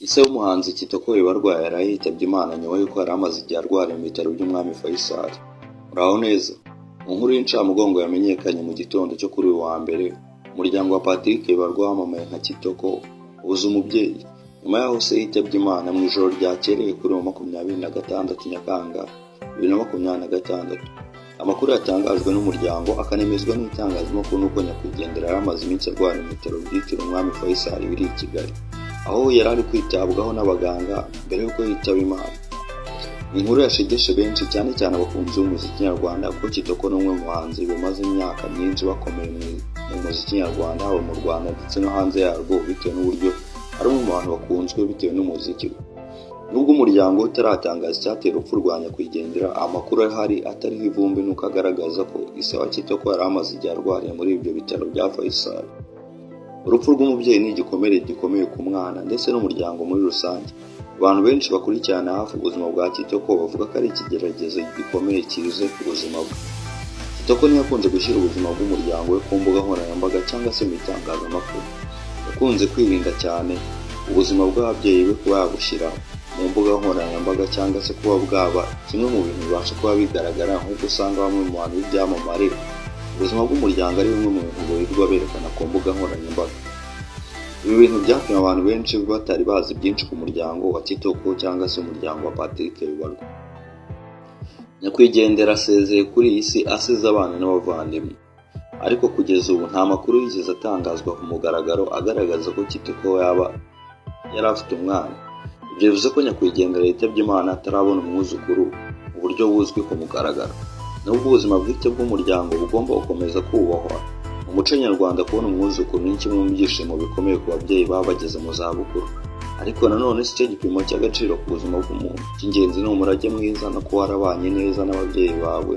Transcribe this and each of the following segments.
Ise w'umuhanzi Kitoko Bibarwa yaraye yitabye Imana nyuma y'uko yari amaze igihe arwariye mu bitaro by'Umwami Faisal. Muraho neza. Mu nkuru y'incamugongo yamenyekanye mu gitondo cyo kuri uyu wa mbere, umuryango wa Patrick Bibarwa wamamaye nka Kitoko ubuze umubyeyi nyuma y'aho se yitabye Imana mu ijoro ryakereye kuri 26 Nyakanga 2026. Amakuru yatangajwe n'umuryango akanemezwa n'itangazamakuru nuko nyakwigendera yari amaze iminsi arwariye mu bitaro byitiriwe Umwami Faisal biri i Kigali, aho yari ari kwitabwaho n'abaganga mbere y'uko yitaba Imana. Inkuru yashegeshe benshi cyane cyane abakunzi b'umuziki nyarwanda kuko Kitoko ni umwe mu bahanzi bamaze imyaka myinshi bakomeye mu muziki nyarwanda, haba mu Rwanda ndetse no hanze yarwo, bitewe n'uburyo ari umwe mu bantu bakunzwe bitewe n'umuziki. Nubwo umuryango utaratangaza icyateye urupfu rwa nyakwigendera, amakuru ahari atariho ivumbi nuko agaragaza ko ise wa Kitoko yari amaze igihe arwariye muri ibyo bitaro bya Faisal. Urupfu rw'umubyeyi ni igikomere gikomeye ku mwana ndetse n'umuryango muri rusange. Abantu benshi bakurikirana hafi ubuzima bwa Kitoko bavuga ko ari ikigeragezo gikomeye kize ku buzima bwe. Kitoko ntiyakunze gushyira ubuzima bw'umuryango we ku mbuga nkoranyambaga cyangwa se mu itangazamakuru. Yakunze kwirinda cyane ubuzima bw'ababyeyi be kuba yabushyira mu mbuga nkoranyambaga cyangwa se kuba bwaba kimwe mu bintu bibasha kuba bigaragara, nk'uko usanga bamwe mu bantu b'ibyamamare ubuzima bw'umuryango ari bimwe mu bintu birirwa berekana ku mbuga nkoranyambaga. Ibi bintu byatumye abantu benshi batari bazi byinshi ku muryango wa Kitoko cyangwa se umuryango wa Patrick Bibarwa. Nyakwigendera asezeye kuri iyi si asize abana n'abavandimwe, ariko kugeza ubu nta makuru yigeze atangazwa ku mugaragaro agaragaza ko Kitoko yaba yari afite umwana. Ibyo bivuze ko nyakwigendera yitabye Imana atarabona umwuzukuru mu buryo buzwi ku mugaragaro. Nubwo ubuzima bwite bw'umuryango bugomba gukomeza kubahwa, mu muco nyarwanda kubona umwuzukuru ni kimwe mu byishimo bikomeye ku babyeyi baba bageze mu zabukuru. Ariko nanone si cyo gipimo cy'agaciro ku buzima bw'umuntu. Icy'ingenzi ni umurage mwiza no kuba warabanye neza n'ababyeyi bawe,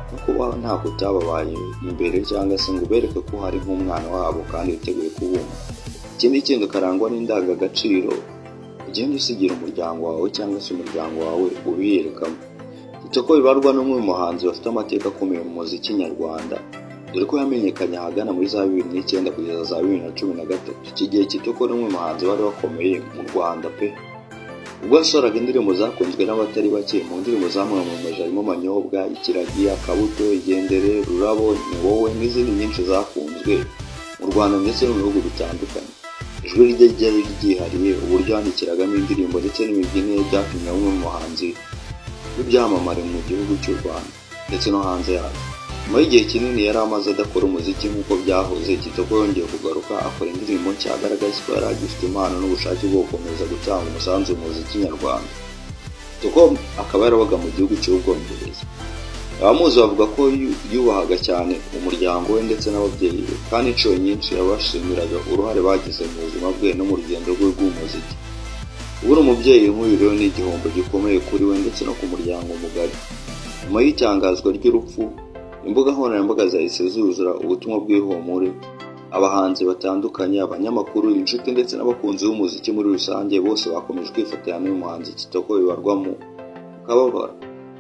no kuba nta kutababaye imbere cyangwa se ngo ubereke ko hari nk'umwana wabo kandi witeguye kubumva. Ikindi kindi ukarangwa n'indangagaciro ugenda usigira umuryango wawe cyangwa se umuryango wawe ubiyerekamo. Kitoko Bibarwa ni umwe mu bahanzi bafite amateka akomeye mu muziki nyarwanda, dore ko yamenyekanye ahagana muri za 2009 kugeza za 2013. Iki gihe Kitoko ni umwe mu bahanzi bari bakomeye mu Rwanda pe. Ubwo yasohoraga indirimbo zakunzwe n'abatari bake, mu ndirimbo zamwamamaje harimo Manyobwa, Ikiragi, Akabuto, Igendere, Rurabo, Ni Wowe n'izindi nyinshi zakunzwe mu Rwanda ndetse no mu bihugu bitandukanye. Ijwi rye ryari ryihariye, uburyo yandikiragamo indirimbo ndetse n'imibyinire byatumye bamwe mu bahanzi b'ibyamamare mu gihugu cy'u Rwanda ndetse no hanze yarwo. Nyuma y'igihe kinini yari amaze adakora umuziki nk'uko byahoze, Kitoko yongeye kugaruka akora indirimbo nshya agaragaza ko yari agifite impano n'ubushake bwo gukomeza gutanga umusanzu mu muziki nyarwanda. Kitoko akaba yarabaga mu gihugu cy'Ubwongereza. Abamuzi bavuga ko yubahaga cyane umuryango we ndetse n'ababyeyi be, kandi inshuro nyinshi yabashimiraga uruhare bagize mu buzima bwe no mu rugendo rwe rw'umuziki. Ubura umubyeyi nk'uyu rero ni igihombo gikomeye kuri we ndetse no ku muryango mugari. Nyuma y'itangazwa ry'urupfu, imbuga nkoranyambaga zahise zuzura ubutumwa bw'ihumure. Abahanzi batandukanye, abanyamakuru, inshuti ndetse n'abakunzi b'umuziki muri rusange bose bakomeje kwifatanya n'uyu muhanzi Kitoko Bibarwa mu kababaro.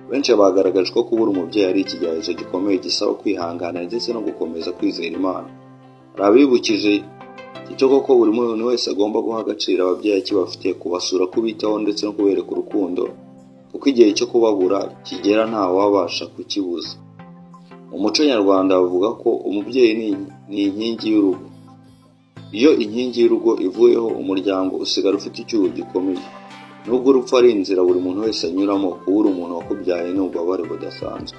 Benshi bagaragaje ko kubura umubyeyi ari ikigeragezo gikomeye gisaba kwihangana ndetse no gukomeza kwizera Imana. Hari abibukije Kitoko ko buri muntu wese agomba guha agaciro ababyeyi akibafite, kubasura, kubitaho ndetse no kubereka urukundo, kuko igihe cyo kubabura kigera nta wabasha kukibuza. Mu muco nyarwanda bavuga ko umubyeyi ni inkingi y'urugo. Iyo inkingi y'urugo ivuyeho, umuryango usigara ufite icyuho gikomeye. Nubwo urupfu ari inzira buri muntu wese anyuramo, kubura umuntu wakubyaye ni ububabare budasanzwe.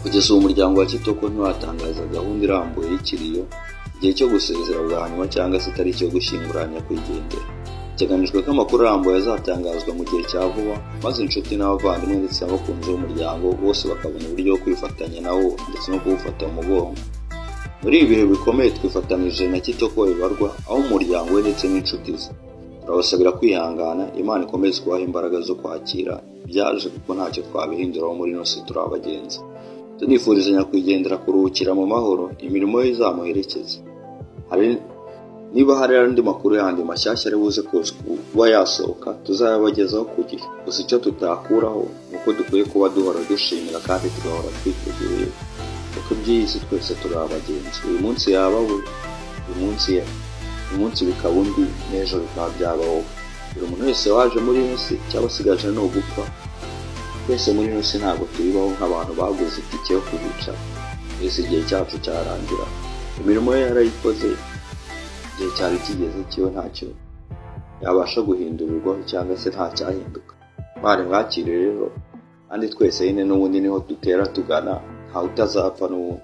Kugeza ubu umuryango wa Kitoko ntiwatangaza gahunda irambuye y'ikiriyo, igihe cyo gusezera bwa nyuma cyangwa se itariki yo gushyingura nyakwigendera. Biteganijwe ko amakuru arambuye azatangazwa mu gihe cya vuba, maze inshuti n'abavandimwe ndetse n'abakunzi b'umuryango bose bakabona uburyo bwo kwifatanya nawo ndetse no kuwufata mu mugongo. Muri ibi bihe bikomeye twifatanije na Kitoko Bibarwa, aho umuryango we ndetse n'inshuti ze. Turabasabira kwihangana, Imana ikomeze kubaha imbaraga zo kwakira ibyaje kuko ntacyo twabihinduraho muri ino si turi abagenzi. Tunifuriza nyakwigendera kuruhukira mu mahoro, imirimo ye izamuherekeze. Niba hari andi makuru yandi mashyashya ari buze kuba yasohoka, tuzayabagezaho ku gihe. Gusa icyo tutakuraho ni uko dukwiye kuba duhora dushimira kandi tugahora twiteguye, kuko iby'iyi si twese turi abagenzi. Uyu munsi yaba we, uyu munsi ye. uyu munsi bikaba undi n'ejo bikaba byaba wowe. Buri muntu wese waje muri ino si cyangwa asigaje no gupfa, twese muri ino si ntabwo tubibaho nk'abantu baguze itike yo kuhicara. Twese igihe cyacu cyarangira, imirimo ye yarayikoze, igihe cyari kigeze cyo ntacyo yabasha guhindurirwaho cyangwa se nta cyahinduka. Mwari mwakire rero, kandi twese nyine n'ubundi niho dutera tugana, ntawe utazapfa n'ubundi.